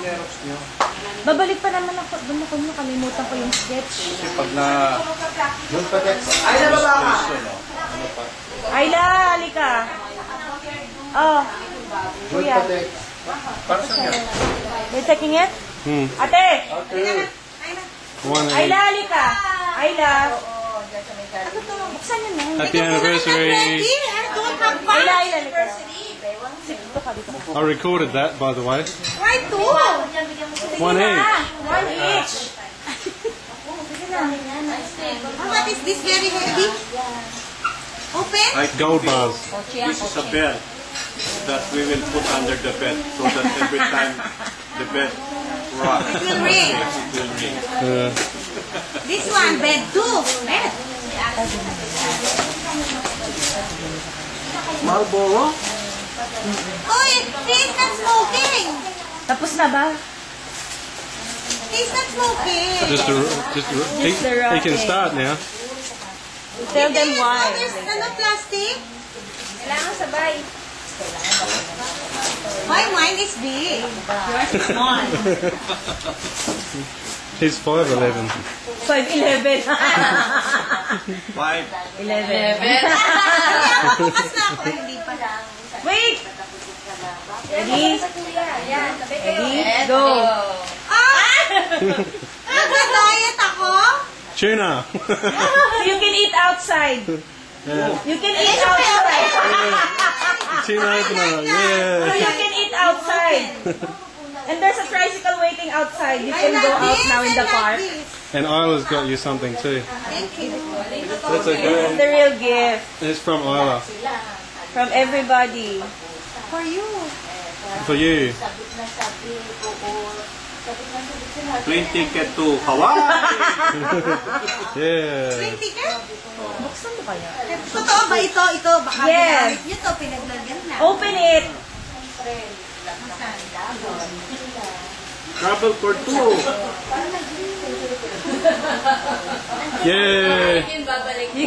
Xerox niyo? Babalik pa naman ako. Doon ako nakalimutan ko yung sketch. Kasi pag na... Doon pa text. Ay, nababa ka! Ano pa? Ayla, halika. Oh. Doon Kuya. pa text. Para saan yan? You're taking it? Ate! Okay. Ayla, halika. Ayla. Buksan yun na. Happy anniversary. Ayla, Ayla, halika. I recorded that, by the way. Why two? One each. One each. How much is this very heavy? Open? Gold bars. This is a bed that we will put under the bed so that every time the bed rocks, It will ring. it will ring. This one, bed too. Bed. Marlboro? Oh, he's not smoking. Tapos na ba? He's not smoking. He can start now. Tell them why. There's ano, plastic? Kailangan sabay. Mine is big. Yours is small. He's 5'11". 5'11". 5. 11. Bukas na ako. Hindi pa lang. Wait! Ready? Ready? Go! Nagda-diet ako? Tuna. You can eat outside. You can eat outside. Tuna opener. So Yeah. you can eat outside. And there's a tricycle waiting outside. You can go out now in the park. And Isla's got you something too. Thank you. That's This is okay. the real gift It's from Isla. from everybody. For you. For you. Plane ticket to Hawaii. Yeah. Plane ticket? Buksan mo kaya? Totoo ba ito? Ito, baka Yes. ginamit nyo to, pinaglagyan na. Open it. Travel for two. Yeah.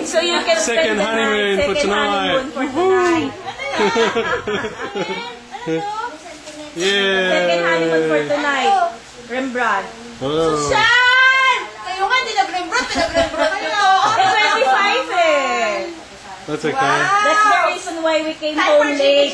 So you can Second spend the honeymoon night. for Second tonight. honeymoon for tonight. Yeah. Second honeymoon for tonight. Rembrandt. Oh. Saan? Kayo nga, dinabrimbrot kayo. It's 25 eh. That's okay. That's the reason why we came home late.